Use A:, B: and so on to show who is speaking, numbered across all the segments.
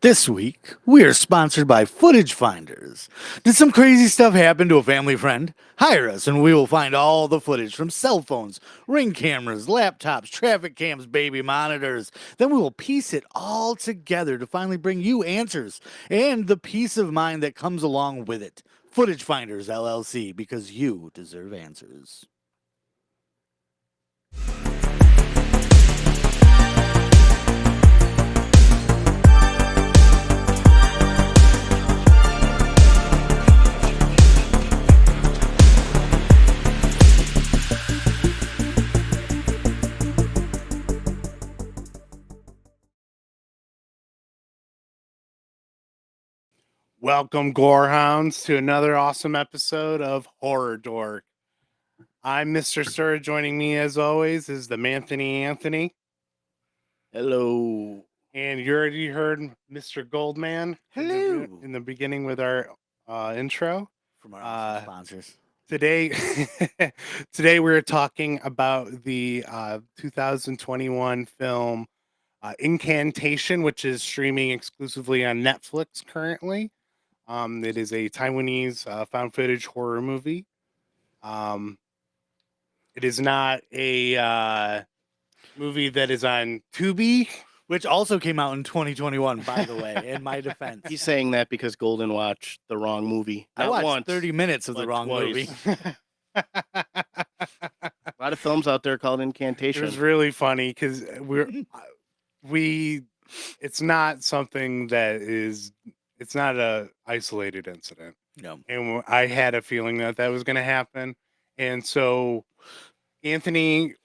A: This week, we are sponsored by Footage Finders. Did some crazy stuff happen to a family friend? Hire us and we will find all the footage from cell phones, ring cameras, laptops, traffic cams, baby monitors. Then we will piece it all together to finally bring you answers and the peace of mind that comes along with it. Footage Finders LLC, because you deserve answers.
B: Welcome, Gorehounds, to another awesome episode of Horror Dork. I'm Mr. Sir. Joining me, as always, is the Anthony.
C: Hello.
B: And you already heard Mr. Goldman
A: Hello.
B: in the beginning with our intro.
A: From our awesome sponsors.
B: Today, today we're talking about the 2021 film Incantation, which is streaming exclusively on Netflix currently. It is a Taiwanese found footage horror movie. It is not a movie that is on Tubi,
A: Which also came out in 2021, by the way, in my defense.
C: He's saying that because Golden watched the wrong movie.
A: I
C: Not
A: watched
C: once,
A: 30 minutes of the
C: but
A: wrong
C: twice.
A: movie.
C: A lot of films out there called
B: it
C: Incantation.
B: was really funny because it's not something that is. It's not a isolated incident.
A: No.
B: And I had a feeling that was going to happen. And so Anthony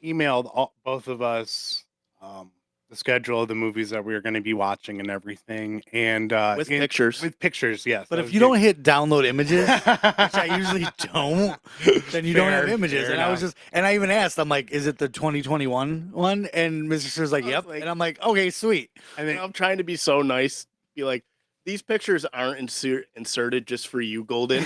B: emailed both of us the schedule of the movies that we were going to be watching and everything. And
C: With pictures.
B: With pictures, yes.
A: But if you don't hit download images, which I usually don't, then you don't have
B: Fair,
A: images.
B: fair
A: And I was
B: enough.
A: and I even asked, I'm like, is it the 2021 one? And Mr. Sir's like,
C: I was
A: yep.
C: like-
A: And I'm like, okay, sweet.
B: I think
C: I'm trying to be so nice. Be like, these pictures aren't inserted just for you, Golden.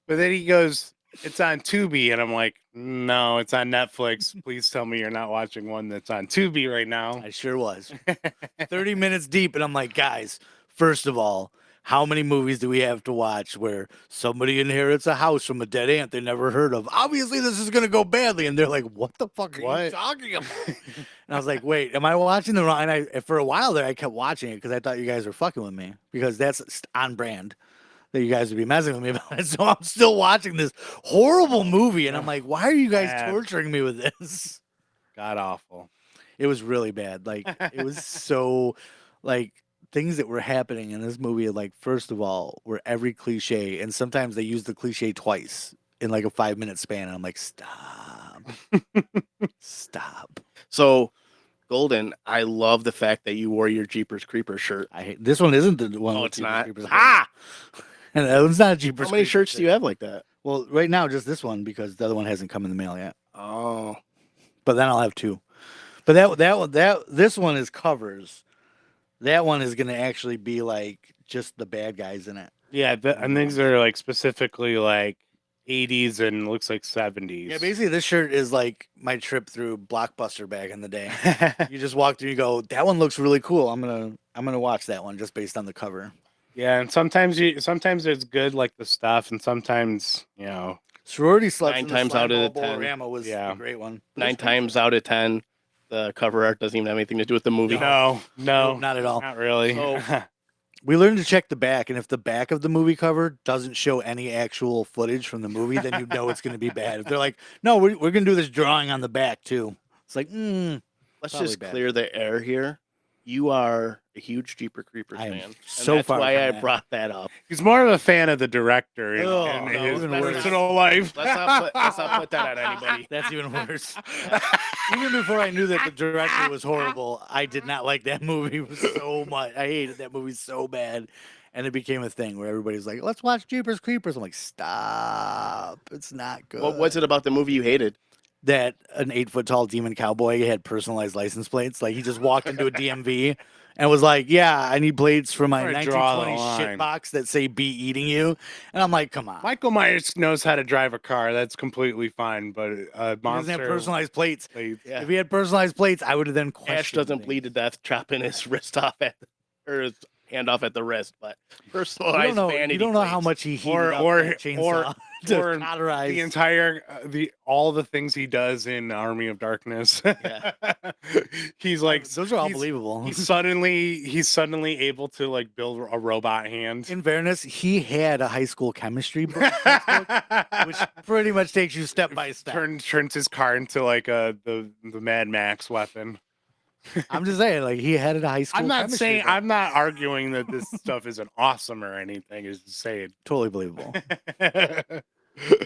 B: but then he goes, it's on Tubi. And I'm like, no, it's on Netflix. Please tell me you're not watching one that's on Tubi right now.
A: I sure was. 30 minutes deep. And I'm like, guys, first of all, how many movies do we have to watch where somebody inherits a house from a dead aunt they never heard of? Obviously, this is going to go badly. And they're like, what the fuck are you
B: What?
A: talking about? And I was like, wait, am I watching the wrong? And for a while there, I kept watching it because I thought you guys were fucking with me because that's on brand that you guys would be messing with me about it. So I'm still watching this horrible movie. And I'm like, why are you guys
B: Bad.
A: torturing me with this?
B: God awful.
A: It was really bad. Like, it was so, like, things that were happening in this movie, like, first of all, were every cliche. And sometimes they use the cliche twice in like a 5-minute span. And I'm like, stop. Stop.
C: So, Golden, I love the fact that you wore your Jeepers Creepers shirt.
A: I hate this one. Isn't the one?
C: Oh,
A: with
C: it's
A: Jeepers
C: not?
A: Creepers.
C: Ah!
A: And that one's not a Jeepers.
C: How many
A: Creepers
C: shirts do you have like that?
A: Well, right now, just this one because the other one hasn't come in the mail yet.
C: Oh.
A: But then I'll have two. But this one is covers. That one is gonna actually be like just the bad guys in it.
B: Yeah, and these are like specifically like 80s and looks like 70s.
A: Yeah, basically this shirt is like my trip through Blockbuster back in the day. You just walk through, you go, that one looks really cool. I'm gonna watch that one just based on the cover.
B: Yeah, and sometimes it's good like the stuff, and sometimes
A: Sorority Sluts
C: 9
A: in the
C: times out
A: Slime
C: of
A: Ball
C: 10.
A: Bolorama was
B: Yeah.
A: a great one.
C: 9 times out of 10, the cover art doesn't even have anything to do with the movie.
B: no,
A: Nope, not at all.
B: not really.
C: So-
A: We learned to check the back, and if the back of the movie cover doesn't show any actual footage from the movie, then you know it's going to be bad. If they're like, no, we're going to do this drawing on the back too. It's like,
C: Let's
A: Probably
C: just
A: bad.
C: clear the air here. You are a huge Jeepers Creepers
A: I am
C: fan.
A: so
C: and that's
A: far
C: why
A: from
C: I
A: that.
C: brought that up.
B: He's more of a fan of the director in,
A: Oh,
B: in
A: no,
B: his
A: even worse.
B: personal life.
C: Let's not put that on anybody.
A: that's even worse. Even before I knew that the director was horrible, I did not like that movie so much. I hated that movie so bad. And it became a thing where everybody's like, let's watch Jeepers Creepers. I'm like, stop. It's not good.
C: What was it about the movie you hated?
A: That an 8-foot tall demon cowboy had personalized license plates. Like he just walked into a DMV and was like, "Yeah, I need plates for my
B: Or draw the
A: 1920 shit
B: line.
A: box that say be eating you," and I'm like, "Come on."
B: Michael Myers knows how to drive a car. That's completely fine. But
A: He doesn't have
B: monster
A: personalized plates.
B: plates.
C: Yeah.
A: If he had personalized plates, I would have then
C: Ash
A: questioned.
C: doesn't bleed to
A: things.
C: death, chopping his wrist off or his hand off at the wrist, but personalized
A: You don't know.
C: vanity
A: You don't know how
C: plates.
A: much he heated
B: Or-
A: up
B: or-
A: that chainsaw to
B: or
A: cauterize.
B: The entire all the things he does in Army of Darkness.
C: Yeah.
B: He's like
A: those are all
B: he's-
A: believable.
B: He's suddenly able to like build a robot hand.
A: In fairness, he had a high school chemistry book, textbook, which pretty much takes you step by step.
B: Turns his car into like the Mad Max weapon.
A: I'm just saying, like he had a high school.
B: I'm not
A: chemistry
B: saying
A: book.
B: I'm not arguing that this stuff isn't awesome or anything. Is just saying.
A: Totally believable.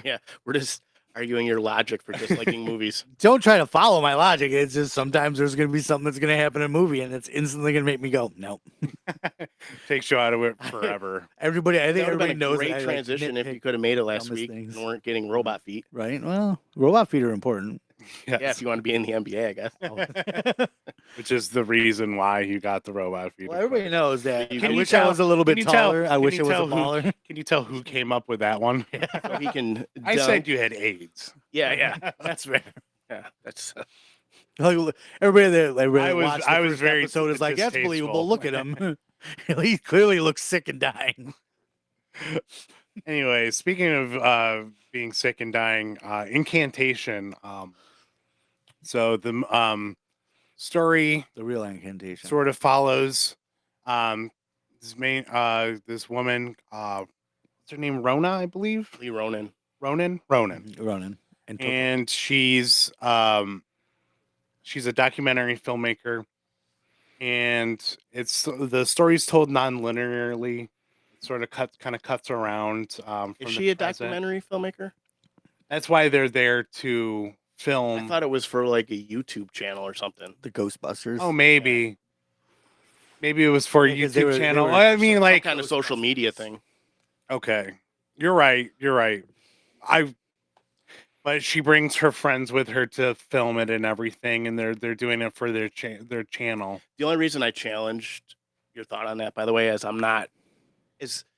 C: Yeah, we're just arguing your logic for disliking movies.
A: Don't try to follow my logic. It's just sometimes there's going to be something that's going to happen in a movie, and it's instantly going to make me go, "Nope."
B: Takes you out of it forever.
A: Everybody, I think
C: That would have
A: everybody
C: been a
A: knows.
C: great
A: that I,
C: transition if
A: nitpick,
C: you could have made it last
A: dumbest
C: week
A: things.
C: and weren't getting robot feet.
A: right? Well, robot feet are important.
C: Yeah,
B: Yes.
C: if you want to be in the NBA, I guess.
B: Which is the reason why you got the robot feet.
A: Well, everybody knows that.
C: Can
A: I
C: you
A: wish I
C: tell-
A: was a little bit
B: can you tell-
A: taller. I
B: can
A: wish
B: you
A: I was a
B: tell who-
A: baller.
B: Can you tell who came up with that one?
C: So he can.
B: I
C: dunk.
B: said you had AIDS.
C: Yeah, yeah,
A: That's rare.
C: yeah. That's
A: Like, everybody that
B: I was-
A: watched the
B: I was
A: first
B: very
A: episode is like, "That's
B: distasteful."
A: believable. Look at him. He clearly looks sick and dying."
B: Anyway, speaking of being sick and dying, Incantation. So the story
A: The real incantation.
B: sort of follows this woman. What's her name? Rona, I believe.
C: Lee Ronan.
B: Ronan.
A: Ronan. And
B: And she's a documentary filmmaker, and the story's told non-linearly. It sort of cuts around. From
C: Is
B: the
C: she a
B: present.
C: documentary filmmaker?
B: That's why they're there to film.
C: I thought it was for like a YouTube channel or something.
A: the Ghostbusters.
B: Oh, maybe it was for a
A: Yeah, 'cause they
B: YouTube
A: were- they
B: channel.
A: were
B: I mean,
C: Some
B: like
C: kind of social media thing.
B: Okay, you're right. But she brings her friends with her to film it and everything, and they're doing it for their channel.
C: The only reason I challenged your thought on that, by the way, is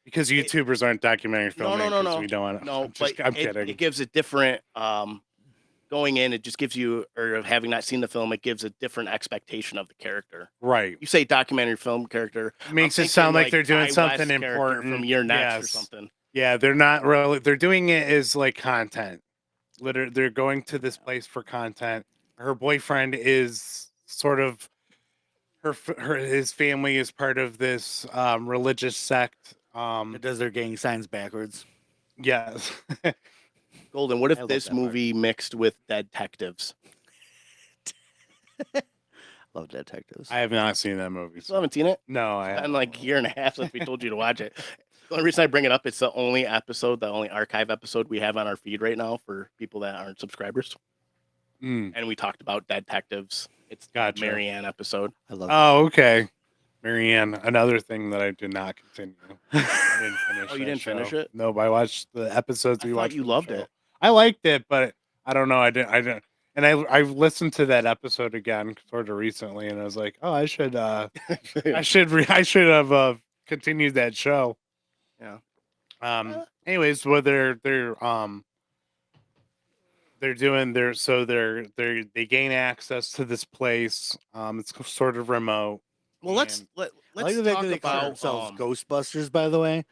B: Because YouTubers aren't documentary
C: No,
B: filmmakers.
C: no.
B: We don't want to.
C: no,
B: I'm kidding.
C: It gives a different going in. It just gives you, or having not seen the film, it gives a different expectation of the character.
B: Right.
C: You say documentary film character,
B: Makes
C: I'm
B: it sound
C: thinking,
B: like they're doing
C: Ty West
B: something
C: character
B: important
C: from Your Next or
B: Yes.
C: something.
B: Yeah, they're not really. They're doing it as like content. Literally, they're going to this place for content. Her boyfriend is sort of his family is part of this religious sect.
A: It does their gang signs backwards.
B: Yes.
C: Golden, what if
A: I love
C: this
A: that part.
C: movie mixed with Detectives?
A: Love detectives.
B: I have not seen that movie.
C: Still haven't seen it?
B: No, I
C: It's been
B: haven't.
C: like a year and a half since we told you to watch it. The only reason I bring it up, it's the only archive episode we have on our feed right now for people that aren't subscribers.
B: Mm,
C: And we talked about Detectives. It's the
B: Gotcha.
C: Marianne episode.
A: I love.
B: Oh, okay. Marianne, another thing that I did not continue. I didn't finish.
C: Oh, you
B: that
C: didn't finish
B: show.
C: it?
B: No, but I watched the episodes
C: I
B: we
C: thought
B: watched.
C: you
B: for the
C: loved
B: show.
C: it.
B: I liked it, but I don't know. I didn't. And I listened to that episode again sort of recently, and I was like, oh, I should have continued that show.
C: Yeah.
B: Anyways, well, they gain access to this place. It's sort of remote.
C: Well, let's
A: I like
C: let's
A: the fact
C: talk
A: that they call
C: about
A: themselves Ghostbusters, by the way,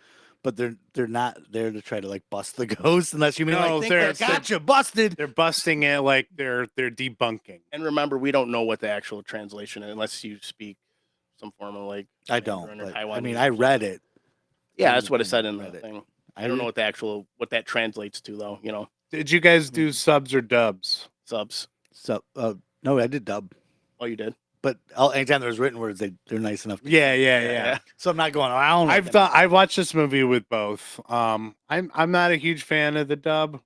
A: but they're not there to try to like bust the ghost unless you mean
B: No,
A: like
B: they're-
A: gotcha busted.
B: They're busting it like they're debunking.
C: And remember, we don't know what the actual translation is unless you speak some form of like.
A: I don't.
C: Mandarin or
A: But, I
C: Taiwanese
A: mean,
C: or
A: I
C: something.
A: read it.
C: Yeah, that's what it said in
A: Read
C: the
A: it.
C: thing. I don't know what that translates to though. You know,
B: Did you guys do subs or dubs?
C: subs.
A: So no, I did dub,
C: Oh, you did.
A: but anytime there's written words, they're nice enough.
B: Yeah.
A: So I'm not going around.
B: I've watched this movie with both. I'm not a huge fan of the dub.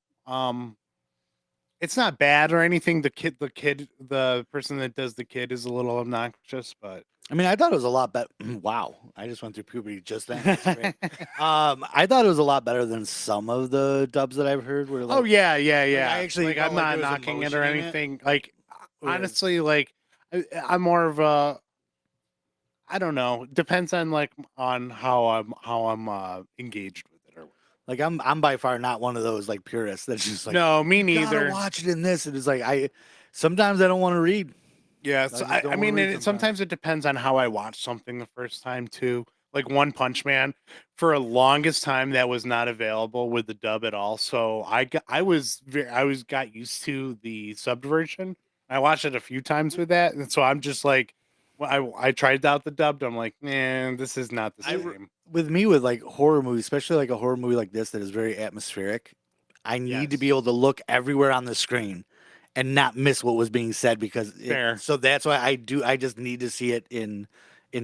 B: It's not bad or anything. The person that does the kid is a little obnoxious, but
A: I mean, I thought it was a lot better. Wow, I just went through puberty just then. That's great. I thought it was a lot better than some of the dubs that I've heard. Where like,
B: oh yeah.
A: I actually
B: like
A: felt
B: I'm
A: like
B: not
A: there was
B: knocking it or
A: emotion in it.
B: anything. Like
A: Whereas-
B: honestly, like I'm more of a. I don't know. Depends on how I'm engaged with it or what.
A: Like I'm by far not one of those like purists that's just like
B: No, me
A: you gotta
B: neither.
A: watch it in this. And it's like sometimes I don't want to read.
B: Yeah,
A: I
B: so
A: just don't
B: I
A: wanna
B: mean,
A: read
B: and
A: sometimes.
B: sometimes it depends on how I watch something the first time too. Like One Punch Man, for a longest time that was not available with the dub at all. So I was got used to the subbed version. I watched it a few times with that, and so I'm just like, well, I tried out the dubbed. I'm like, man, this is not the same.
A: With me with like horror movies, especially like a horror movie like this that is very atmospheric, I need to be
B: Yes.
A: able to look everywhere on the screen and not miss what was being said
B: Fair.
A: so that's why I just need to see it in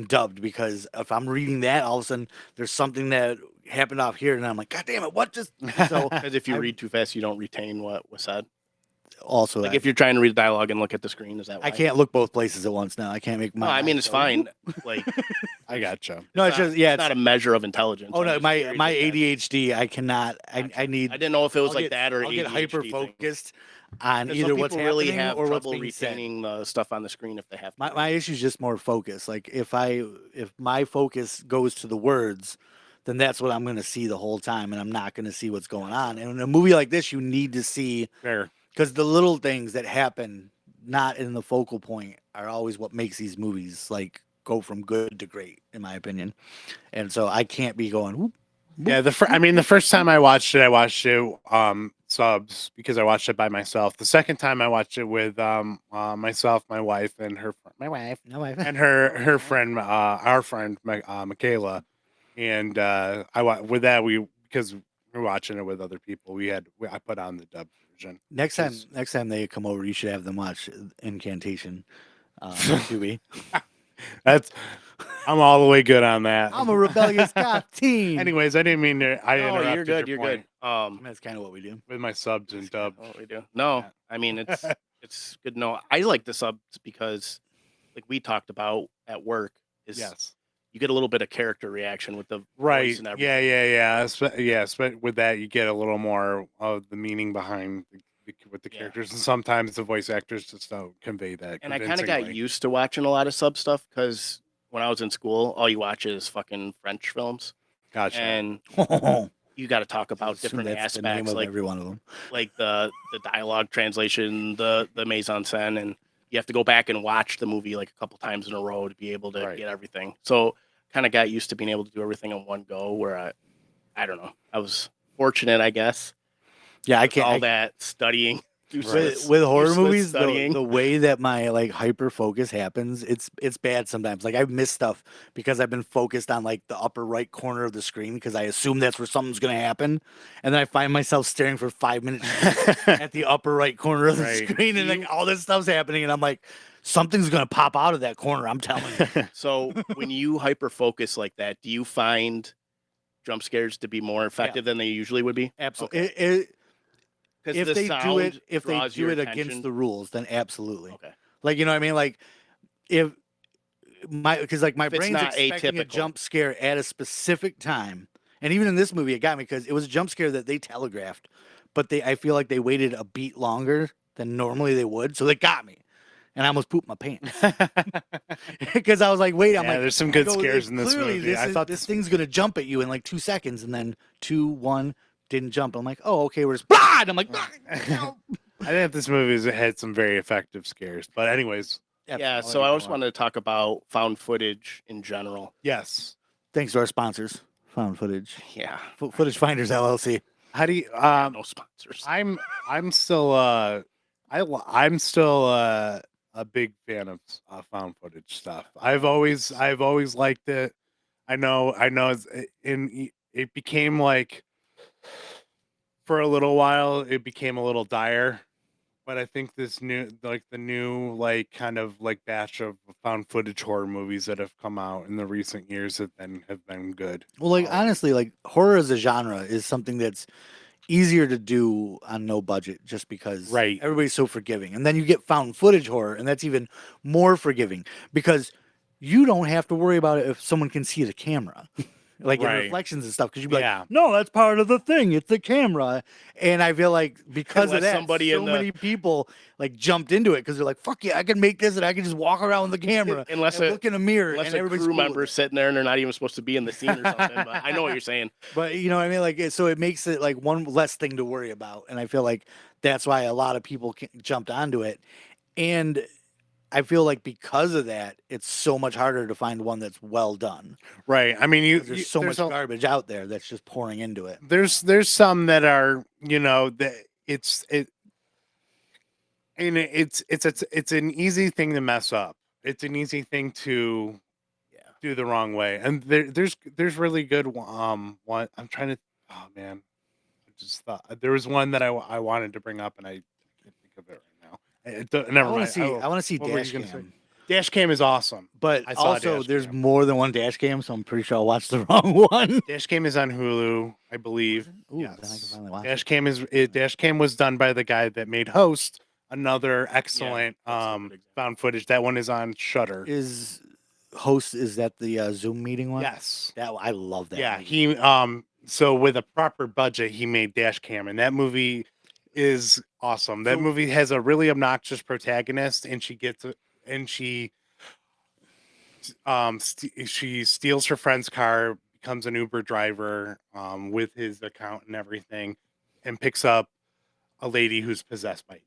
A: dubbed because if I'm reading that all of a sudden there's something that happened off here and I'm like, God damn it, what just so
C: Because if you
A: I-
C: read too fast, you don't retain what was said.
A: also
C: Like
A: I,
C: if you're trying to read the dialogue and look at the screen, is that why?
A: I can't look both places at once now. I can't make
C: No,
A: my
C: I mean
A: eyes
C: it's
A: go,
C: fine. Like
B: I gotcha.
A: No, it's just yeah,
C: it's not a measure of intelligence.
A: oh
C: I'm
A: no,
C: just
A: my
C: curious
A: my
C: if that's-
A: ADHD, I cannot.
C: Gotcha.
A: I need.
C: I didn't know if it was
A: I'll
C: like
A: get,
C: that or
A: I'll get
C: ADHD
A: hyper
C: thing.
A: focused on
C: 'Cause
A: either
C: some
A: what's
C: people really
A: happening
C: have
A: or what's
C: trouble
A: being said.
C: retaining the stuff on the screen if they have to.
A: My issue is just more focus. Like if my focus goes to the words, then that's what I'm going to see the whole time, and I'm not going to see what's going on. And in a movie like this, you need to see
B: Fair.
A: because the little things that happen not in the focal point are always what makes these movies like go from good to great, in my opinion. And so I can't be going. Whoop,
B: Yeah, the first time I watched it subs because I watched it by myself. The second time I watched it with myself, my wife, and my wife,
A: no,
B: and her friend, our friend Michaela, and with that because we're watching it with other people. I put on the dub version.
A: next time they come over, you should have them watch Incantation. Tubi.
B: That's I'm all the way good on that.
A: I'm a rebellious cop teen.
B: Anyways, I didn't mean to. I
C: No,
B: interrupted
C: you're good.
B: your
C: You're
B: point
C: good.
A: That's kind of what we do.
B: with my subs and dub.
C: What we do. No,
B: Yeah.
C: I mean it's good to know. I like the subs because, like we talked about at work, is
B: Yes.
C: you get a little bit of character reaction with the voice
B: Right.
C: and everything.
B: Yeah. But with that, you get a little more of the meaning behind with the
C: Yeah.
B: characters, and sometimes the voice actors just don't convey that.
C: And I kind of got
B: convincingly.
C: used to watching a lot of sub stuff because when I was in school, all you watch is fucking French films,
B: Gotcha.
C: and
A: Oh,
C: you got to talk about different
A: that's the name
C: aspects,
A: of
C: like
A: every one of them.
C: the dialogue translation, the mise en scène, and you have to go back and watch the movie like a couple times in a row to be able to
B: Right.
C: get everything. So kind of got used to being able to do everything in one go. Where I don't know, I was fortunate, I guess.
A: Yeah, I
C: with
A: can't.
C: all that studying.
A: With horror
C: useless
A: movies,
C: studying.
A: the way that my like hyper focus happens, it's bad sometimes. Like I've missed stuff because I've been focused on like the upper right corner of the screen because I assume that's where something's gonna happen, and then I find myself staring for 5 minutes at the upper right corner of the
B: Right.
A: screen, and like all this stuff's happening, and I'm like, something's gonna pop out of that corner. I'm telling you.
C: So when you hyper focus like that, do you find jump scares to be more effective than they usually would be?
A: Absolutely.
C: Because
A: If
C: the
A: they do it,
C: sound
A: if they
C: draws
A: do
C: your
A: it
C: attention.
A: against the rules, then absolutely.
C: Okay.
A: Like you know what I mean? Like if because like my
C: If it's
A: brain's
C: not
A: expecting a
C: atypical.
A: jump scare at a specific time, and even in this movie, it got me because it was a jump scare that they telegraphed, but I feel like they waited a beat longer than normally they would, so they got me, and I almost pooped my pants because I was like, wait, I'm like,
B: there's some
A: I
B: good
A: go,
B: scares in this
A: clearly
B: movie. I thought
A: this thing's gonna jump at you in like 2 seconds, and then 2, 1 didn't jump. I'm like, oh, okay, we're just blah! And I'm like, "Ah, no."
B: I think this movie had some very effective scares. But anyways,
C: Yeah,
B: I'll
C: so
B: let
C: I
B: you
C: just
B: go on.
C: wanted to talk about found footage in general.
B: Yes.
A: Thanks to our sponsors, Found Footage,
C: Yeah,
A: Footage Finders LLC.
B: How do you?
C: no sponsors.
B: I'm still I'm still a big fan of found footage stuff. I've always liked it. I know it became like for a little while it became a little dire, but I think the new like kind of like batch of found footage horror movies that have come out in the recent years have been good.
A: Well, like honestly, like horror as a genre is something that's easier to do on no budget just because
B: Right.
A: everybody's so forgiving. And then you get found footage horror, and that's even more forgiving because you don't have to worry about it if someone can see the camera. like in
B: Right.
A: reflections and stuff. Because you'd be
B: Yeah.
A: like, no, that's part of the thing. It's the camera. And I feel like because
C: Unless
A: of that,
C: somebody
A: so
C: in the-
A: many people like jumped into it because they're like, fuck yeah, I can make this and I can just walk around with the camera
C: Unless
A: and
C: a-
A: look in a mirror
C: Unless
A: and
C: a
A: everybody's
C: crew
A: cool with
C: member
A: it.
C: sitting there and they're not even supposed to be in the scene or something. But I know what you're saying.
A: But you know what I mean? Like, so it makes it like one less thing to worry about. And I feel like that's why a lot of people jumped onto it. And I feel like because of that, it's so much harder to find one that's well done.
B: Right. I mean,
A: 'Cause there's so much garbage out there that's just pouring into it.
B: there's some that are, that it's an easy thing to mess up. It's an easy thing to do the wrong way. And there's really good one. I'm trying to. Oh man, I just thought there was one that I wanted to bring up and I can't think of it right now. Never mind.
A: I want to see
B: What were you
A: dash
B: gonna say?
A: cam.
B: Dash cam is awesome.
A: But
B: I saw
A: also,
B: dash
A: there's
B: cam.
A: more than one dash cam, so I'm pretty sure I watched the wrong one.
B: Dash cam is on Hulu, I believe.
A: Ooh, then I can
B: Yes.
A: finally watch
B: Dash
A: it.
B: cam Dash cam was done by the guy that made Host, another excellent
C: that's a good example.
B: found footage. That one is on Shutter.
A: Is that the Zoom meeting one?
B: Yes.
A: That I love that.
B: Yeah,
A: movie.
B: he so with a proper budget he made Dash cam, and that movie is awesome. That
A: So-
B: movie has a really obnoxious protagonist, and she she steals her friend's car, becomes an Uber driver with his account and everything, and picks up a lady who's possessed by.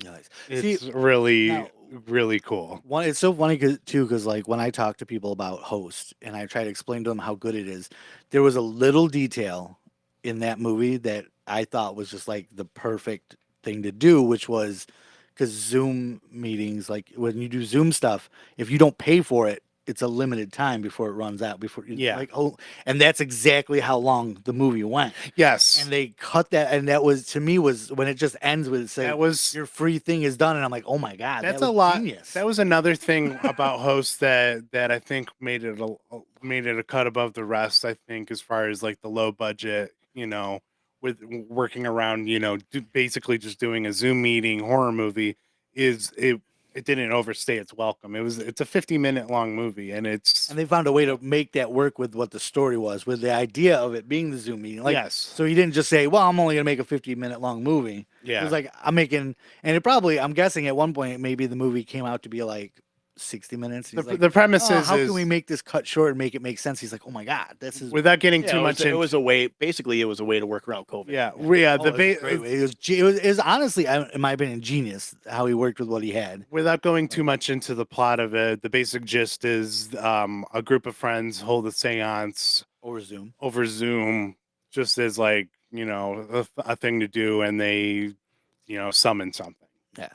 A: Nice.
B: It's
A: See,
B: really
A: now-
B: really cool.
A: One, it's so funny too, because like when I talk to people about Host and I try to explain to them how good it is, there was a little detail in that movie that I thought was just like the perfect thing to do, which was because Zoom meetings, like when you do Zoom stuff, if you don't pay for it, it's a limited time before it runs out.
B: Yeah.
A: like and that's exactly how long the movie went.
B: Yes,
A: And they cut that, and that was to me was when it just ends with say
B: that was
A: your free thing is done, and I'm like, oh my god,
B: that's
A: that
B: a
A: was
B: lot.
A: Genius.
B: That was another thing about Host that I think made it a cut above the rest. I think as far as like the low budget, with working around, basically just doing a Zoom meeting horror movie it didn't overstay its welcome. It's a 50-minute long movie, and
A: they found a way to make that work with what the story was, with the idea of it being the Zoom meeting. Like,
B: yes,
A: so he didn't just say, "Well, I'm only gonna make a 50-minute long movie." It
B: yeah.
A: was like I'm making, and it probably, I'm guessing at one point maybe the movie came out to be like 60 minutes. He's like,
B: The premise
A: "Oh,
B: is
A: how can we make this cut short and make it make sense?" He's like, "Oh my god, this is
B: without getting
C: Yeah,
B: too
C: it
B: much
C: was,
B: into
C: it was a way. Basically, it was a way to work around COVID.
B: yeah.
A: Oh, it was
B: The
A: great. It was honestly, in my opinion, genius how he worked with what he had.
B: without going too much into the plot of it, the basic gist is a group of friends hold a seance
A: Over Zoom.
B: over Zoom, just as like a thing to do, and they summon something.
A: Yeah,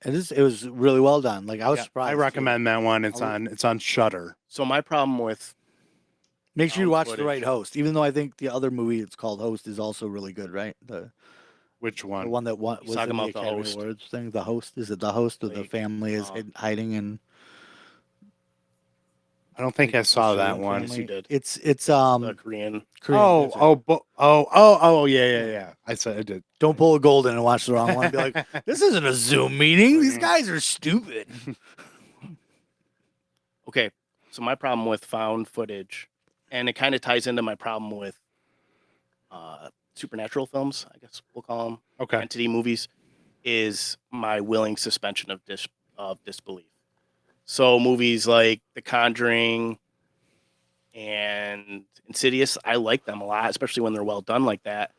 A: it was really well done. Like I was
B: Yeah,
A: surprised.
B: I
A: too.
B: recommend that one. It's
A: I'll-
B: on Shutter.
C: So my problem with
A: Make sure you
C: found
A: watch the
C: footage.
A: right Host. Even though I think the other movie it's called Host is also really good, right? The
B: Which one?
A: one that won,
C: He's
A: was
C: talking
A: in the
C: about The
A: Academy
C: Host.
A: Awards thing. The Host, is it the Host or the
C: Like,
A: family is hiding in?
B: I don't think I saw that
A: Korean
B: one.
C: Yes, you did.
A: It's
C: the Korean.
A: Korean.
B: Yeah. I said I did.
A: Don't pull a golden and watch the wrong one. And be like, this isn't a Zoom meeting. These guys are stupid.
C: Okay, so my problem with found footage, and it kind of ties into my problem with supernatural films, I guess we'll call them
B: Okay.
C: entity movies, is my willing suspension of disbelief. So movies like The Conjuring and Insidious, I like them a lot, especially when they're well done like that.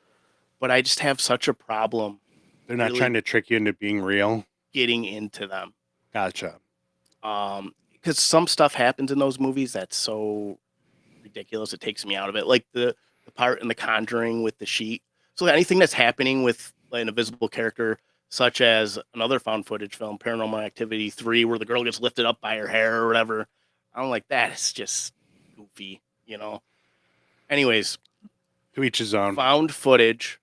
C: But I just have such a problem
B: They're not
C: really-
B: trying to trick you into being real.
C: getting into them.
B: Gotcha.
C: Because some stuff happens in those movies that's so ridiculous, it takes me out of it. Like the part in The Conjuring with the sheet. So anything that's happening with an invisible character, such as another found footage film, Paranormal Activity 3, where the girl gets lifted up by her hair or whatever, I don't like that. It's just goofy, Anyways,
B: To each his own.
C: found footage,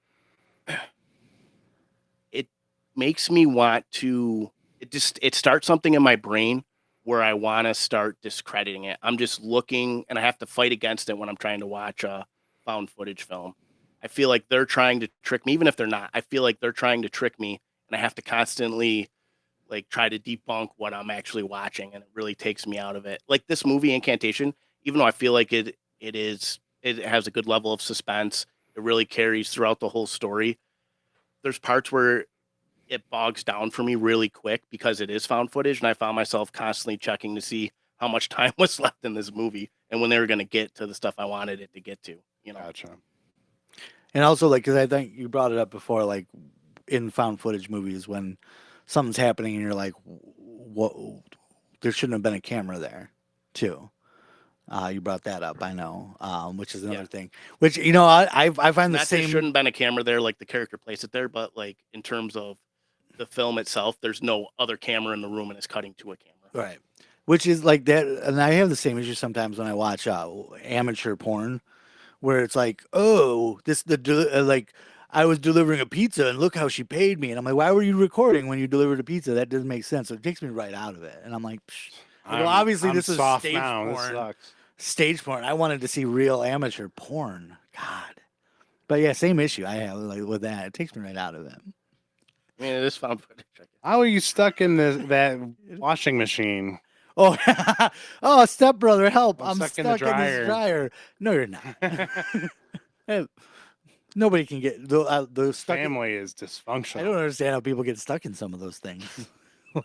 C: it makes me want to, it starts something in my brain where I want to start discrediting it. I'm just looking, and I have to fight against it when I'm trying to watch a found footage film. I feel like they're trying to trick me, even if they're not. I feel like they're trying to trick me, and I have to constantly like try to debunk what I'm actually watching, and it really takes me out of it. Like this movie Incantation, even though I feel like It has a good level of suspense. It really carries throughout the whole story. There's parts where it bogs down for me really quick because it is found footage, and I found myself constantly checking to see how much time was left in this movie and when they were going to get to the stuff I wanted it to get to.
B: Gotcha.
A: And also, like, because I think you brought it up before, like in found footage movies, when something's happening and you're like, what? There shouldn't have been a camera there, too. You brought that up, I know, which is another thing. Which I find the
C: Not
A: same.
C: there shouldn't been a camera there, like the character placed it there, but like in terms of the film itself, there's no other camera in the room and it's cutting to a camera.
A: Right. Which is like that, and I have the same issue sometimes when I watch amateur porn, where it's like, oh, like I was delivering a pizza and look how she paid me, and I'm like, why were you recording when you delivered a pizza? That doesn't make sense. So it takes me right out of it, and I'm like, psh. Well, obviously this is
B: soft
A: stage
B: now.
A: porn.
B: This sucks.
A: Stage porn. I wanted to see real amateur porn. God. But yeah, same issue I have like with that. It takes me right out of it.
C: I mean, it is found footage.
B: How are you stuck in that washing machine?
A: Oh, oh, stepbrother, help! I'm
B: stuck
A: stuck
B: in the
A: this dryer. No, you're not. Nobody can get the stuck.
B: Family is dysfunctional.
A: I don't understand how people get stuck in some of those things.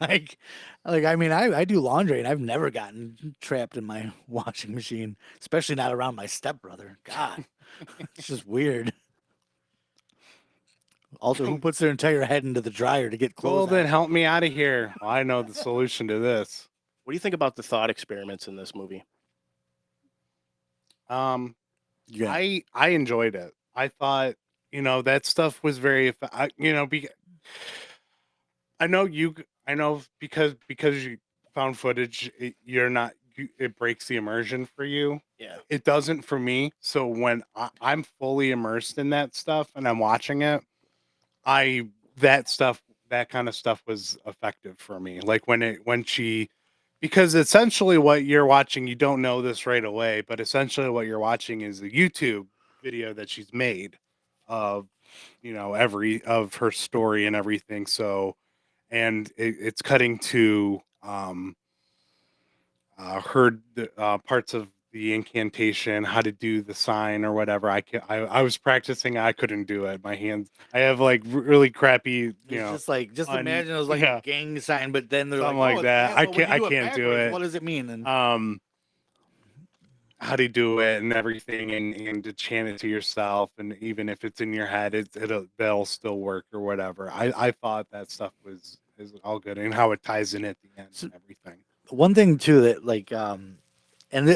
A: like I mean, I do laundry and I've never gotten trapped in my washing machine, especially not around my stepbrother. God, it's just weird. Also, who puts their entire head into the dryer to get clothes?
B: Golden, help me out of here. Well, I know the solution to this.
C: What do you think about the thought experiments in this movie?
B: I enjoyed it. I thought, that stuff was very, I know because you found footage, it breaks the immersion for you.
C: Yeah.
B: It doesn't for me. So when I'm fully immersed in that stuff and I'm watching it, that kind of stuff was effective for me. Like because essentially what you're watching, you don't know this right away, but essentially what you're watching is a YouTube video that she's made of, every of her story and everything. So, and it's cutting to, heard the parts of the incantation, how to do the sign or whatever. I was practicing. I couldn't do it. My hands. I have like really crappy.
A: Just imagine it was like a gang sign, but then they're
B: something
A: like,
B: like that. I can't
A: backwards,
B: do it.
A: What does it mean? And
B: how to do it and everything, and to chant it to yourself, and even if it's in your head, they'll still work or whatever. I thought that stuff is all good, and how it ties in at the end and everything.
A: One thing too that and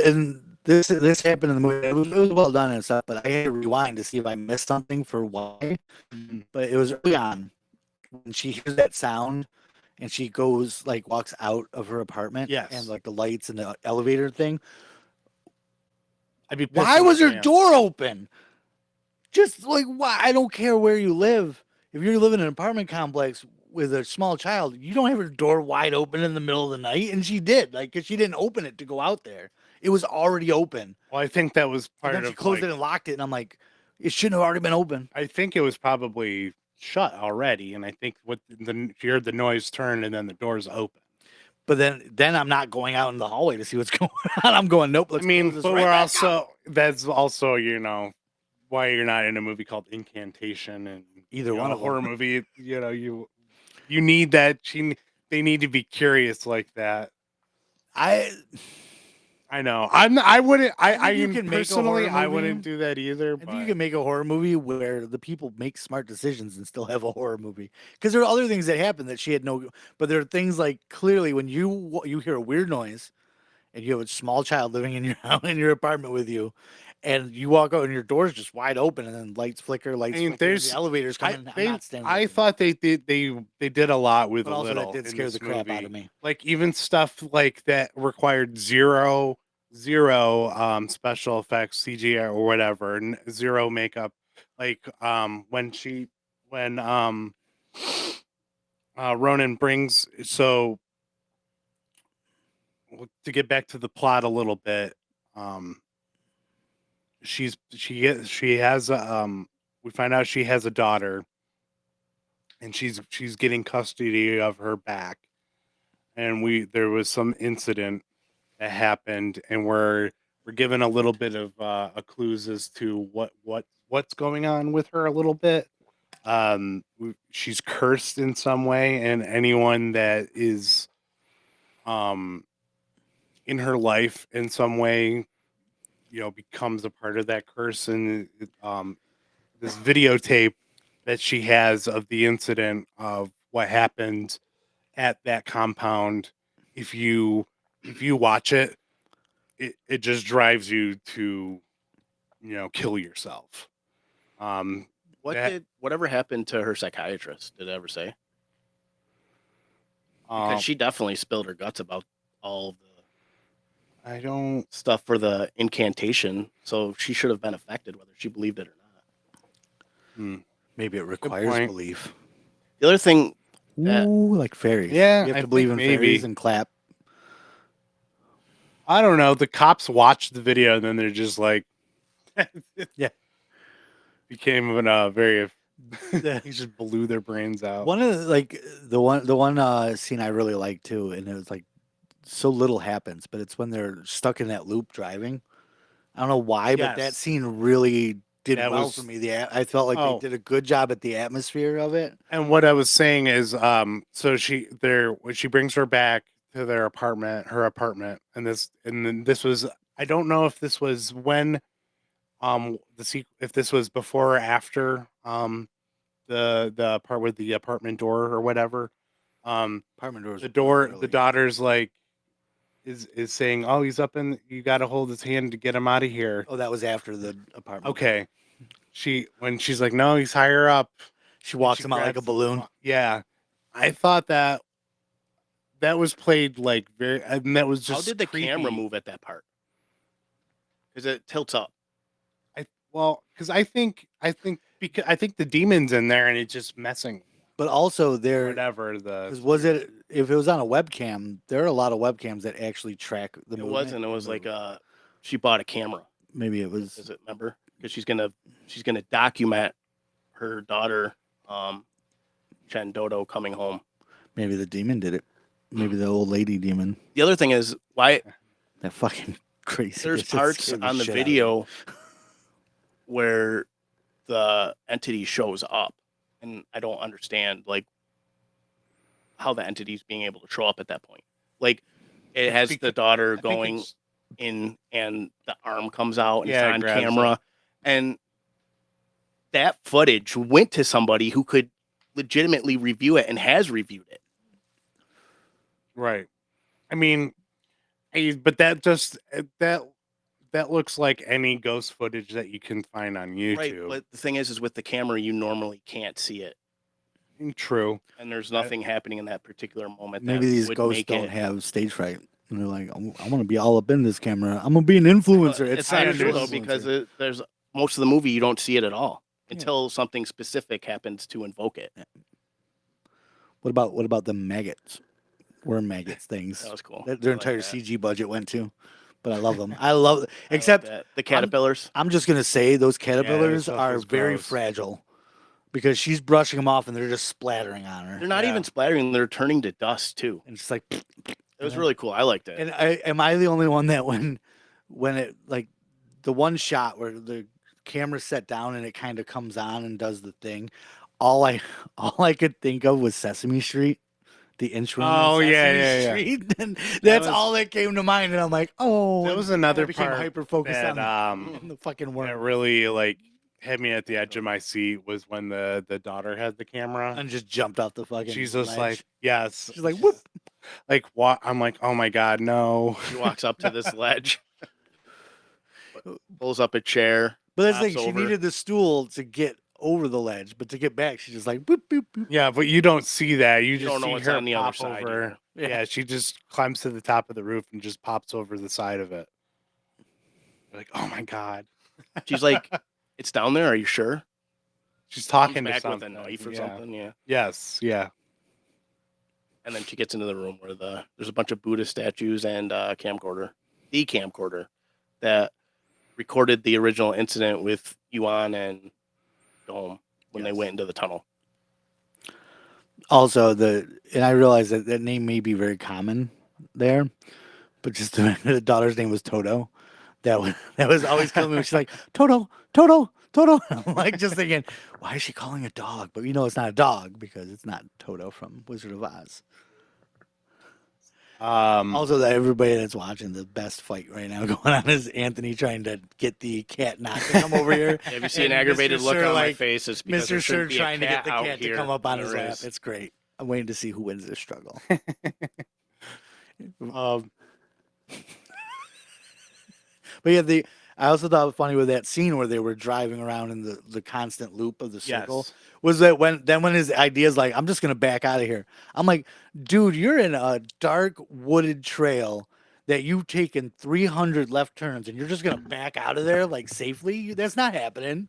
A: this happened in the movie. It was well done and stuff, but I had to rewind to see if I missed something for why. But it was early on when she hears that sound and she walks out of her apartment.
B: Yes.
A: And like the lights and the elevator thing.
B: I'd be
A: why was her door open? Just like, why? I don't care where you live. If you're living in an apartment complex with a small child, you don't have her door wide open in the middle of the night. And she did, because she didn't open it to go out there. It was already open.
B: Well, I think that was part of.
A: She closed it and locked it, and I'm like, it shouldn't have already been open.
B: I think it was probably shut already, and I think you heard the noise turn, and then the door's open.
A: But then I'm not going out in the hallway to see what's going on. I'm going, nope. Let's
B: but we're also that's also why you're not in a movie called Incantation and
A: either one
B: a horror movie. You need that. They need to be curious like that. I know. I wouldn't. I wouldn't do that either.
A: I think you can make a horror movie where the people make smart decisions and still have a horror movie. Because there are other things that happen that she had no. But there are things like clearly when you hear a weird noise, and you have a small child living in your house, in your apartment with you, and you walk out and your door's just wide open, and then lights flicker, the elevators come in. I'm not standing.
B: I thought they did a lot with
A: but
B: a
A: also
B: little.
A: That did scare the crap out of me.
B: Like even stuff like that required zero special effects, CGI or whatever, zero makeup. Like when Ronan brings to get back to the plot a little bit, she has we find out she has a daughter, and she's getting custody of her back, and there was some incident that happened, and where we're given a little bit of a clues as to what's going on with her a little bit. She's cursed in some way, and anyone that is in her life in some way, becomes a part of that curse. And this videotape that she has of the incident of what happened at that compound, if you watch it, it just drives you to kill yourself.
C: Whatever happened to her psychiatrist? Did it ever say? Because she definitely spilled her guts about all the
B: I don't
C: stuff for the incantation, so she should have been affected whether she believed it or not.
A: Maybe it requires
B: point.
A: belief.
C: The other thing,
A: Ooh, like fairies.
B: Yeah,
A: you have
B: I
A: to believe in
B: think maybe.
A: fairies and clap.
B: I don't know. The cops watched the video and then they're just like,
A: Yeah.
B: became a very. He just blew their brains out.
A: One of the one scene I really like too, and it was like so little happens, but it's when they're stuck in that loop driving. I don't know why, but that
B: Yes.
A: scene really did
B: That
A: well
B: was-
A: for me. I felt like
B: Oh.
A: they did a good job at the atmosphere of it.
B: And what I was saying is, so when she brings her back to her apartment, and then this was, I don't know if this was when, if this was before or after, the part with the apartment door or whatever.
A: Apartment doors.
B: The
A: were
B: door,
A: early.
B: the daughter's like, is saying, "Oh, he's up in. You got to hold his hand to get him out of here."
A: Oh, that was after the apartment.
B: Okay. When she's like, "No, he's higher up."
A: She walks
B: She
A: him out like a
B: grabs-
A: balloon.
B: Yeah, I thought that was played like very, and that was just.
C: how did the camera
B: creepy.
C: move at that part? Because it tilts up.
B: Because I think the demon's in there and it's just messing.
A: But also there,
B: Whatever
A: because was it if it was on a webcam? There are a lot of webcams that actually track the
C: It
A: movement.
C: wasn't. It was like she bought a camera.
A: Maybe it was.
C: Does it remember? Because she's gonna document her daughter, Chen Dodo, coming home.
A: Maybe the demon did it. Maybe the old lady demon.
C: The other thing is why
A: That fucking crazy.
C: there's
A: It just
C: parts
A: scared
C: on the
A: shit out of me.
C: video where the entity shows up, and I don't understand like how the entity's being able to show up at that point. Like it has the daughter going in, and the arm comes out and
B: Yeah, it
C: it's on
B: grabs
C: camera, and that footage went to somebody who could legitimately review it and has reviewed it.
B: Right. I mean, but that just that looks like any ghost footage that you can find on YouTube.
C: Right, but the thing is with the camera, you normally can't see it,
B: True.
C: and there's nothing happening in that particular moment.
A: Maybe
C: that
A: these
C: would
A: ghosts
C: make
A: don't
C: it.
A: have stage fright. And they're like, I want to be all up in this camera. I'm gonna be an influencer.
C: Well, it's not
B: kind of
C: true though,
A: influencer.
C: because there's most of the movie you don't see it at all until something specific happens to invoke it.
A: What about the maggots? Worm maggots things.
C: That was cool.
A: Their
C: I like
A: entire
C: that.
A: CG budget went to. But I love them. I love except
C: that. The caterpillars.
A: I'm just gonna say those caterpillars
B: stuff
A: are
B: was
A: very
B: gross.
A: fragile because she's brushing them off and they're just splattering on her.
C: They're not even splattering; they're turning to dust too.
A: And it's like,
C: It was really cool. I liked it.
A: and am I the only one that when it like the one shot where the camera's set down and it kind of comes on and does the thing, all I could think of was Sesame Street. The intro.
B: Oh, yeah.
A: Street. And that's
B: was-
A: all that came to mind, and I'm like, oh,
B: That was
A: and
B: another
A: I became
B: part
A: hyper focused
B: that
A: on the fucking
B: that
A: worm
B: really like had me at the edge of my seat was when the daughter had the camera.
A: and just jumped off the fucking.
B: She's just
A: ledge.
B: like, yes.
A: she's like, whoop.
B: Like what? I'm like, oh my god, no.
C: She walks up to this ledge, pulls up a chair.
A: But that's
C: hops
A: like she
C: over.
A: needed the stool to get over the ledge, but to get back, she's just like, boop, boop, boop.
B: Yeah, but you don't see that. You just
C: don't know
B: see
C: what's
B: her
C: on the other
B: pop
C: side
B: over.
C: either.
B: Yeah, she just climbs to the top of the roof and just pops over the side of it. Like, oh my god.
C: She's like, "It's down there. Are you sure?"
B: She's
C: Comes
B: talking to
C: back with a
B: something.
C: knife or
B: Yeah.
C: something. Yeah.
B: Yes, yeah.
C: And then she gets into the room where there's a bunch of Buddha statues and the camcorder that recorded the original incident with Yuan and Dome when they went into the tunnel.
A: Also, and I realize that that name may be very common there, but just the daughter's name was Toto. that was always killing me when she's like, Toto, Toto, Toto. I'm like just thinking, why is she calling a dog? But it's not a dog because it's not Toto from Wizard of Oz. Also, that everybody that's watching, the best fight right now going on is Anthony trying to get the cat not to come over here.
C: Have you seen
A: And
C: an aggravated
A: Mr.
C: look
A: Sir,
C: on my
A: like,
C: face? It's because there
A: Mr. Sir
C: shouldn't be a
A: trying to get
C: cat
A: the
C: out
A: cat to
C: here,
A: come up on
C: and
A: his
C: there
A: lap.
C: is.
A: It's great. I'm waiting to see who wins this struggle. But yeah, I also thought it was funny with that scene where they were driving around in the constant loop of the circle.
B: Yes.
A: Was that when his idea is like, I'm just gonna back out of here. I'm like, dude, you're in a dark wooded trail that you've taken 300 left turns and you're just gonna back out of there like safely? That's not happening.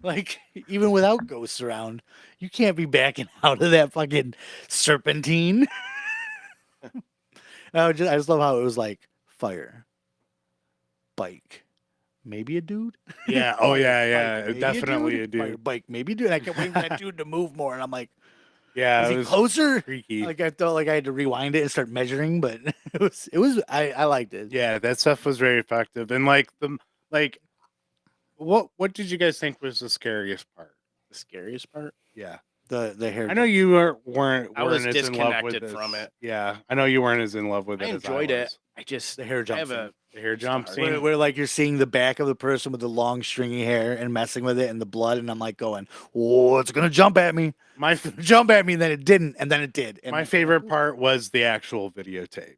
A: Like, even without ghosts around, you can't be backing out of that fucking serpentine. I just love how it was like fire, bike, maybe a dude.
B: Yeah. Oh,
A: Fire,
B: yeah.
A: bike, maybe
B: Definitely a
A: Fire,
B: dude.
A: bike, maybe a dude. I kept waiting for that dude to move more, and I'm like,
B: Yeah.
A: is
B: It
A: he
B: was
A: closer?
B: freaky.
A: Like I felt like I had to rewind it and start measuring, but it was. I liked it.
B: Yeah, that stuff was very effective. And like what did you guys think was the scariest part?
C: The scariest part.
B: Yeah.
A: The hair.
B: I know you weren't
C: I was
B: as in love with
C: disconnected
B: this.
C: from it.
B: Yeah, I know you weren't as in love with
C: I
B: it
C: enjoyed
B: as I
C: it.
B: was.
C: I just
A: The hair
C: I
A: jump
C: have
A: scene.
C: a
B: The hair jump
C: Star.
B: scene.
A: Where like you're seeing the back of the person with the long stringy hair and messing with it and the blood, and I'm like going, "Oh, it's gonna jump at me,
B: My
A: jump at me!" And then it didn't, and then it did. And
B: my favorite part was the actual videotape.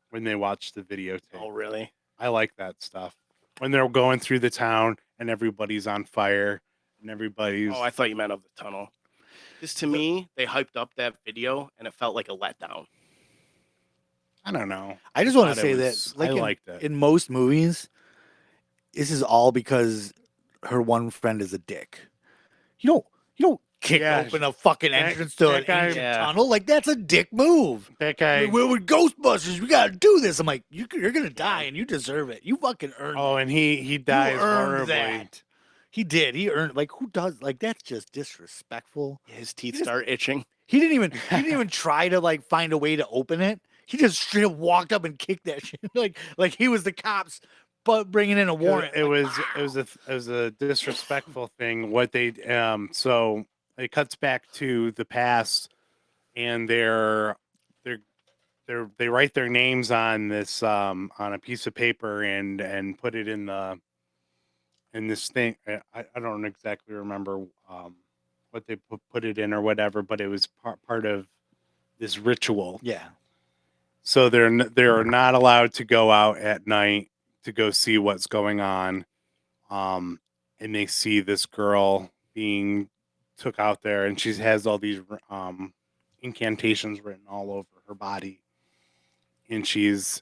B: When they watched the videotape.
C: Oh, really?
B: I like that stuff. When they're going through the town and everybody's on fire and everybody's
C: Oh, I thought you meant of the tunnel. Because to me, they hyped up that video and it felt like a letdown.
B: I don't know.
A: I just want
B: thought
A: to say
B: it
A: that,
B: was-
A: like
B: I liked it.
A: in most movies, this is all because her one friend is a dick. You don't kick
B: Yeah,
A: open a fucking
B: that-
A: entrance to
B: that
A: an
B: guy-
A: ancient
C: Yeah.
A: tunnel. Like that's a dick move.
B: That guy.
A: We're with Ghostbusters. We gotta do this. I'm like, you're gonna die and you deserve it. You fucking earned it.
B: Oh, and he
A: You
B: dies
A: earned
B: horribly.
A: that. He did. He earned. Like who does? Like that's just disrespectful.
C: His teeth
A: just-
C: start itching.
A: He didn't even try to like find a way to open it. He just straight up walked up and kicked that shit like he was the cops, but bringing in a warrant.
B: It
A: Like,
B: was a disrespectful thing. What they so it cuts back to the past, and they write their names on this on a piece of paper and put it in this thing. I don't exactly remember what they put it in or whatever, but it was part of this ritual.
A: yeah.
B: So they're not allowed to go out at night to go see what's going on. And they see this girl being took out there, and she has all these incantations written all over her body, and she's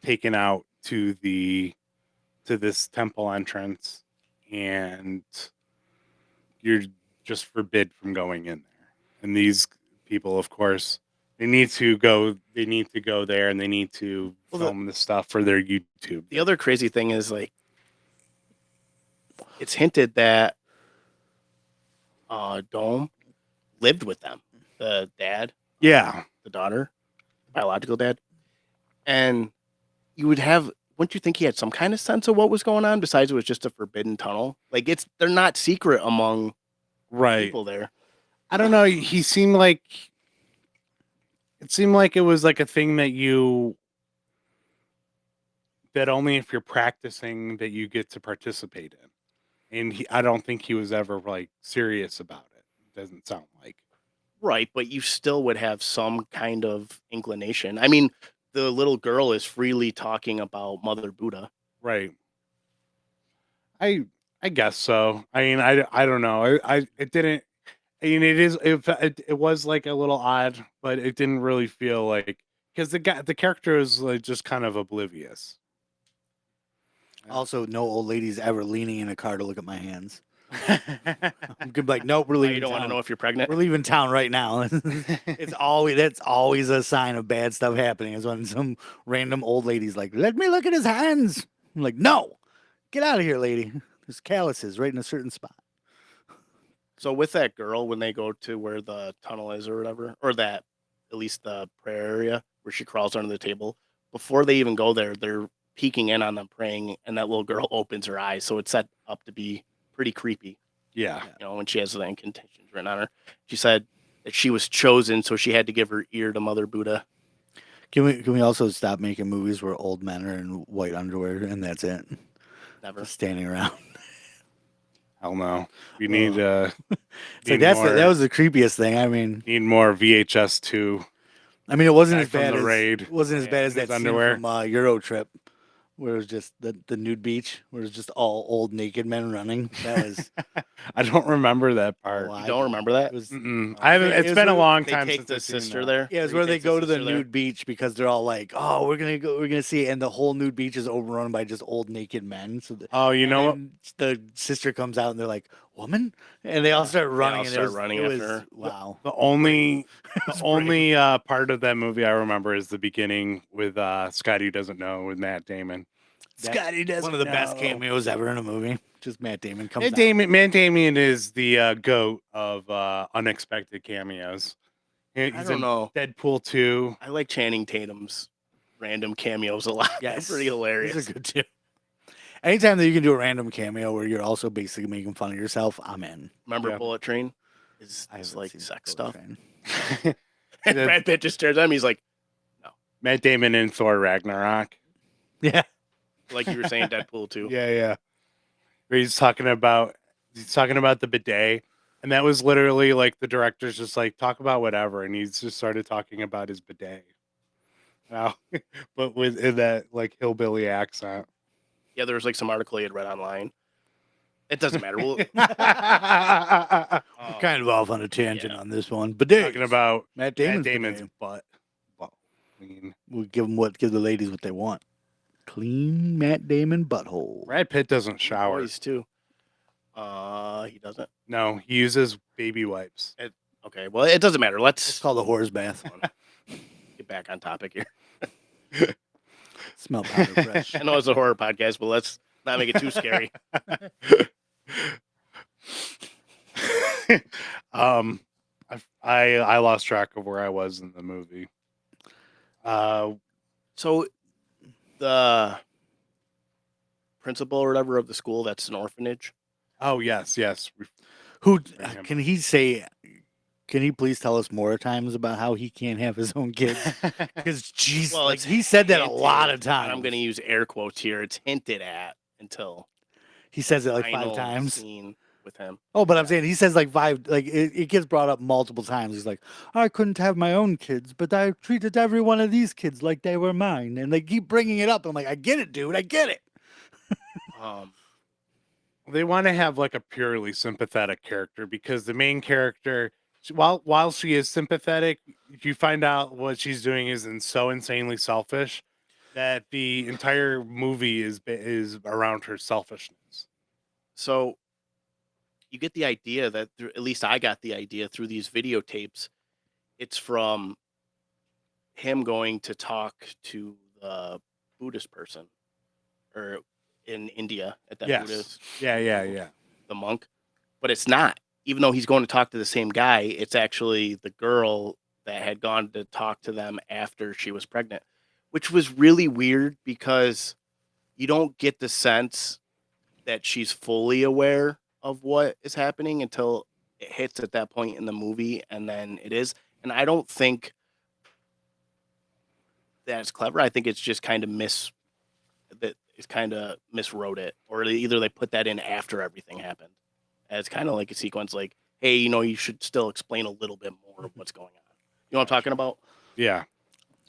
B: taken out to this temple entrance, and you're just forbid from going in there. And these people, of course, they need to go there, and they need to film the stuff for their YouTube.
C: The other crazy thing is like it's hinted that Dome lived with them, the dad,
B: Yeah.
C: the daughter, biological dad, and wouldn't you think he had some kind of sense of what was going on besides it was just a forbidden tunnel? Like they're not secret among
B: Right.
C: people there.
B: I don't know. It seemed like it was like a thing that only if you're practicing that you get to participate in. And I don't think he was ever like serious about it. Doesn't sound like.
C: Right, but you still would have some kind of inclination. I mean, the little girl is freely talking about Mother Buddha.
B: Right. I guess so. I mean, I don't know. It didn't. I mean, it was like a little odd, but it didn't really feel like because the character is like just kind of oblivious.
A: Also, no old ladies ever leaning in a car to look at my hands. I'm good. Like, nope, we're
C: Oh,
A: leaving.
C: you don't want to
A: town.
C: know if you're pregnant.
A: We're leaving town right now. That's always a sign of bad stuff happening. Is when some random old lady's like, "Let me look at his hands." I'm like, "No, get out of here, lady. There's calluses right in a certain spot."
C: So with that girl, when they go to where the tunnel is or whatever, or at least the prayer area where she crawls under the table, before they even go there, peeking in on them praying, and that little girl opens her eyes, so it's set up to be pretty creepy.
B: Yeah.
C: You know, when she has the incantations written on her, she said that she was chosen, so she had to give her ear to Mother Buddha.
A: Can we also stop making movies where old men are in white underwear and that's it?
C: Never.
A: Just standing around.
B: Hell no. We need
A: It's like
B: need
A: that was the creepiest thing. I mean,
B: need more VHS 2.
A: it wasn't
B: Guy
A: as
B: from
A: bad
B: the
A: as
B: raid.
A: it wasn't as bad as
B: in his
A: that
B: underwear.
A: scene from Euro Trip, where it was just the nude beach, where it's just all old naked men running. That was
B: I don't remember that part.
A: I
C: You don't
A: do.
C: remember that?
A: It was
B: I haven't.
A: It
B: It's
A: was
B: been a
A: where
B: long
C: They
B: time
C: take
B: since
C: the
B: I've seen
C: sister
B: that.
C: there.
A: yeah, it's
C: He
A: where they
C: takes
A: go to the
C: sister there.
A: nude beach because they're all like, "Oh, we're gonna see," it. And the whole nude beach is overrun by just old naked men. So
B: Oh, you know what?
A: and the sister comes out and they're like, "Woman," and they all start running. And
C: start
A: it was,
C: running
A: it
C: after
A: was,
C: her.
A: wow.
B: The only
A: was
B: the only part of that movie I remember is the beginning with Scotty Doesn't Know with Matt Damon.
A: That-
B: Scotty doesn't
A: one of the best
B: know.
A: cameos ever in a movie. Just Matt Damon comes
B: Matt
A: out.
B: Damon is the goat of unexpected cameos. He's
C: I don't
B: in
C: know.
B: Deadpool 2.
C: I like Channing Tatum's random cameos a lot.
A: Yeah,
C: They're pretty hilarious.
A: These are good too. Anytime that you can do a random cameo where you're also basically making fun of yourself, I'm in.
C: Remember
B: Yeah.
C: Bullet Train? It's
A: haven't
C: like
A: seen
C: sex
A: Bullet
C: stuff.
A: Train.
C: And Brad Pitt just stares at him. He's like,
B: Matt Damon in Thor Ragnarok.
A: Yeah.
C: like you were saying, Deadpool 2.
B: Yeah. Where he's talking about the bidet, and that was literally like the director's just like, talk about whatever, and he's just started talking about his bidet. Wow. But in that like hillbilly accent.
C: Yeah, there was like some article he had read online. It doesn't matter. We'll,
A: We're kind of off on a tangent on this one, but
B: Talking about
A: Matt
B: Damon's
A: Damon's
B: butt. Well, I mean,
A: we'll give the ladies what they want. Clean Matt Damon butthole.
B: Brad Pitt doesn't shower.
C: boys too. He doesn't.
B: No, he uses baby wipes.
C: Okay, well, it doesn't matter.
A: It's
C: Let's
A: called a whore's bath.
C: get back on topic here.
A: Smell powder fresh.
C: I know it's a horror podcast, but let's not make it too scary.
B: I lost track of where I was in the movie.
C: So the principal or whatever of the school that's an orphanage.
B: Oh yes.
A: Who
B: Bring him
A: can he say? Can he please tell us more times about how he can't have his own kids? Because jeez,
C: Well,
A: like,
C: it's
A: he said that a
C: hinted,
A: lot of
C: and
A: times.
C: I'm going to use air quotes here. It's hinted at until
A: He says it like
C: final
A: 5 times.
C: scene with him.
A: Oh, but I'm saying he says like 5. Like it gets brought up multiple times. He's like, I couldn't have my own kids, but I treated every one of these kids like they were mine, and they keep bringing it up. I'm like, I get it, dude. I get it.
B: They want to have like a purely sympathetic character because the main character, while she is sympathetic, you find out what she's doing is so insanely selfish that the entire movie is around her selfishness.
C: So you get the idea that at least I got the idea through these videotapes. It's from him going to talk to the Buddhist person or in India at that
B: Yes.
C: Buddhist,
B: Yeah.
C: the monk, but it's not. Even though he's going to talk to the same guy, it's actually the girl that had gone to talk to them after she was pregnant, which was really weird because you don't get the sense that she's fully aware of what is happening until it hits at that point in the movie, and then it is. And I don't think that's clever. I think it's just kind of miswrote it, or either they put that in after everything happened. And it's kind of like a sequence, like, hey, you should still explain a little bit more of what's going on. You know what I'm talking about?
B: Yeah,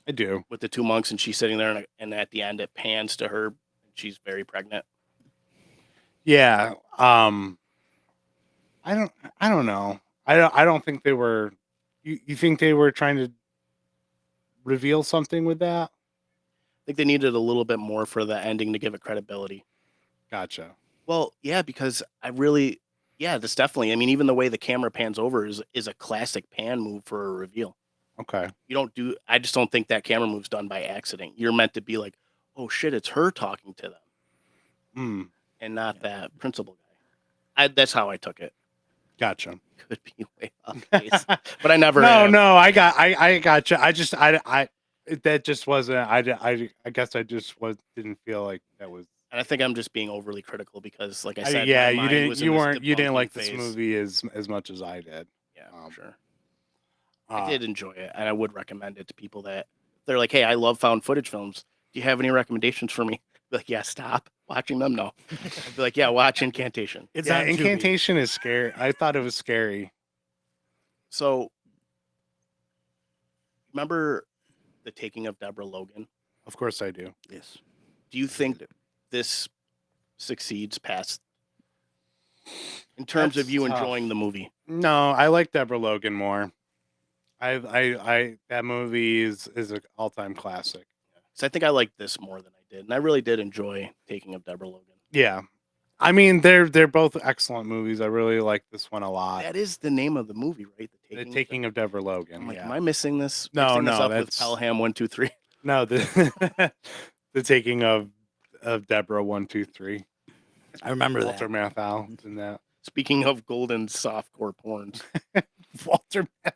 B: I do.
C: With the 2 monks, and she's sitting there, and at the end, it pans to her, and she's very pregnant.
B: Yeah. I don't know. I don't think they were. You think they were trying to reveal something with that?
C: I think they needed a little bit more for the ending to give it credibility.
B: Gotcha.
C: Well, yeah, because this definitely. I mean, even the way the camera pans over is a classic pan move for a reveal.
B: Okay.
C: I just don't think that camera move's done by accident. You're meant to be like, oh shit, it's her talking to them, and not that principal guy. That's how I took it.
B: Gotcha.
C: Could be way off base, but I never.
B: No, I gotcha. That just wasn't. I guess I just didn't feel like that was.
C: And I think I'm just being overly critical because, like I
B: I,
C: said,
B: yeah,
C: my
B: you
C: mind
B: didn't.
C: was in this
B: You didn't
C: debunking
B: like this
C: phase.
B: movie as much as I did.
C: Yeah, for
B: Um,
C: sure. I did enjoy it, and I would recommend it to people that they're like, "Hey, I love found footage films. Do you have any recommendations for me?" Be like, "Yeah, stop watching them." No, I'd be like, "Yeah, watch Incantation."
A: It's
B: yeah,
A: on Tubi.
B: Incantation is scary. I thought it was scary.
C: So, remember the taking of Deborah Logan?
B: Of course, I do.
A: Yes.
C: Do you think this succeeds past in terms of
B: That's
C: you
B: tough.
C: enjoying the movie?
B: No, I like Deborah Logan more. I that movie is an all time classic.
C: So I think I liked this more than I did, and I really did enjoy Taking of Deborah Logan.
B: Yeah, I mean they're both excellent movies. I really like this one a lot.
C: That is the name of the movie, right?
B: The Taking of Deborah Logan.
C: I'm like,
B: yeah.
C: am I missing this?
B: No,
C: Mixing
B: no,
C: this up with
B: that's
C: Pelham 123.
B: no the the Taking of Deborah 123.
A: I remember
B: Walter
A: that.
B: Matthau in that.
C: Speaking of golden softcore porns,
B: Walter Matthau.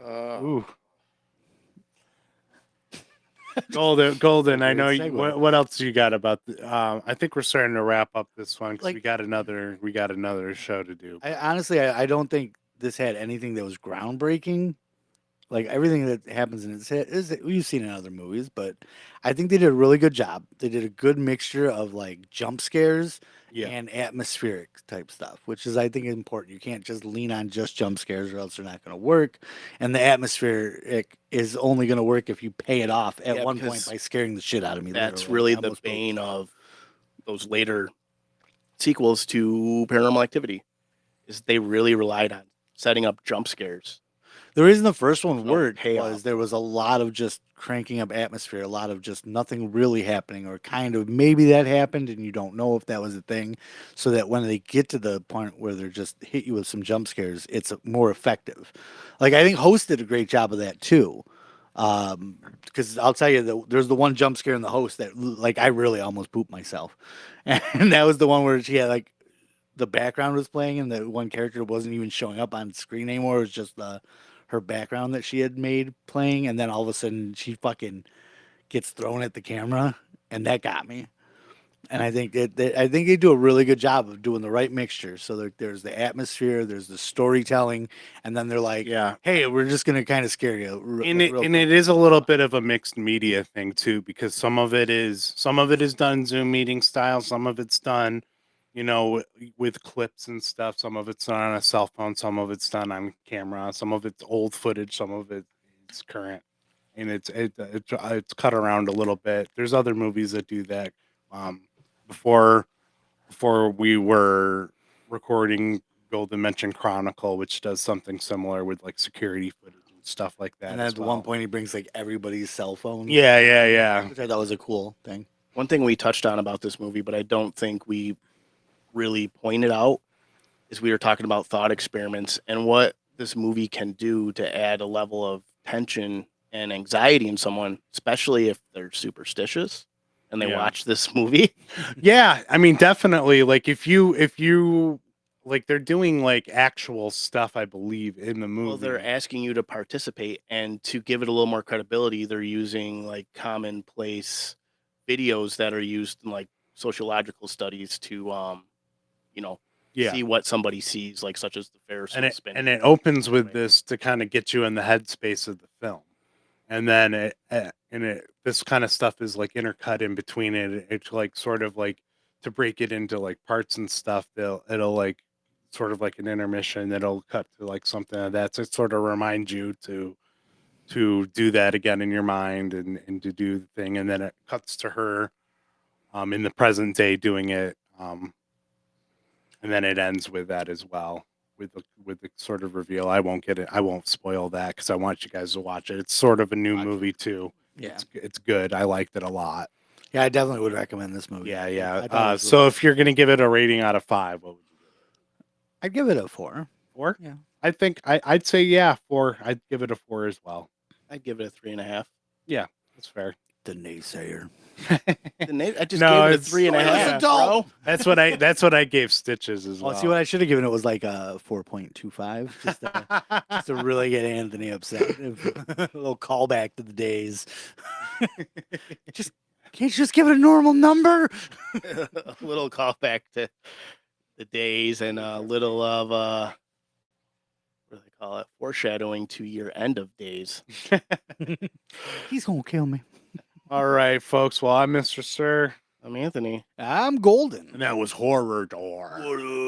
C: uh,
B: Ooh. Golden. I
A: Great
B: know.
A: segue.
B: What else you got about? I think we're starting to wrap up this one because
A: Like-
B: we got another show to do.
A: I don't think this had anything that was groundbreaking. Like everything that happens in it is we've seen in other movies, but I think they did a really good job. They did a good mixture of like jump scares
B: Yeah.
A: and atmospheric type stuff, which is I think important. You can't just lean on just jump scares or else they're not going to work. And the atmospheric is only going to work if you pay it off at
C: Yeah,
A: one point
C: because
A: by scaring the shit out of me.
C: that's
A: literally.
C: really
A: I
C: the
A: almost broke
C: bane
A: the-
C: of those later sequels to Paranormal Activity. Is they really relied on setting up jump scares.
A: The reason the first one
C: No
A: worked
C: payoff.
A: was there was a lot of just cranking up atmosphere, a lot of just nothing really happening, or kind of maybe that happened and you don't know if that was a thing. So that when they get to the point where they're just hit you with some jump scares, it's more effective. Like I think Host did a great job of that too. Because I'll tell you, there's the one jump scare in the Host that like I really almost pooped myself, and that was the one where she had like the background was playing and the one character wasn't even showing up on screen anymore. It was just her background that she had made playing, and then all of a sudden she fucking gets thrown at the camera, and that got me. And I think I think they do a really good job of doing the right mixture. So there's the atmosphere, there's the storytelling, and then they're like,
B: Yeah.
A: "Hey, we're just gonna kind of scare you."
B: And it is a little bit of a mixed media thing too, because some of it is done Zoom meeting style, some of it's done, with clips and stuff. Some of it's done on a cell phone, some of it's done on camera, some of it's old footage, some of it's current, and it's cut around a little bit. There's other movies that do that. Before we were recording, Golden mentioned Chronicle, which does something similar with like security footage and stuff like that.
A: And then
B: as
A: at
B: well.
A: one point, he brings like everybody's cell phone.
B: Yeah.
A: Which I thought was a cool thing.
C: One thing we touched on about this movie, but I don't think we really pointed out, is we were talking about thought experiments and what this movie can do to add a level of tension and anxiety in someone, especially if they're superstitious and they
B: Yeah.
C: watch this movie.
B: Yeah, I mean, definitely. Like if you like, they're doing like actual stuff, I believe, in the movie.
C: Well, they're asking you to participate, and to give it a little more credibility, they're using like commonplace videos that are used in like sociological studies to
B: Yeah.
C: see what somebody sees, like such as the Ferris wheel spinning.
B: And it opens with
C: Right.
B: this to kind of get you in the headspace of the film, and then this kind of stuff is like intercut in between it. It's like sort of like to break it into like parts and stuff. It'll like sort of like an intermission. It'll cut to like something like that to sort of remind you to do that again in your mind and to do the thing, and then it cuts to her in the present day doing it, and then it ends with that as well, with the sort of reveal. I won't spoil that because I want you guys to watch it. It's sort of a new movie too.
A: Yeah.
B: It's good. I liked it a lot.
A: Yeah, I definitely would recommend this movie. I thought it was
B: So
A: really-
B: if you're gonna give it a rating out of 5, what would you give it?
A: I'd give it a 4.
B: 4?
A: Yeah.
B: I think I'd say 4. I'd give it a 4 as well.
C: I'd give it a 3.5.
B: Yeah, that's fair.
A: The naysayer.
C: I just
B: No,
C: gave it a
B: it's-
C: 3.5.
A: Oh, it was adult.
C: Bro.
B: That's what I gave Stitches as
A: Oh,
B: well.
A: see what I should have given it was like a 4.25, just to really get Anthony upset. A little callback to the days. Just can't you just give it a normal number?
C: A little callback to the days and a little of what do they call it? Foreshadowing to your end of days.
A: He's gonna kill me.
B: All right, folks. Well, I'm Mr. Sir.
C: I'm Anthony.
A: I'm golden.
B: And that was Horror Door.
C: What up?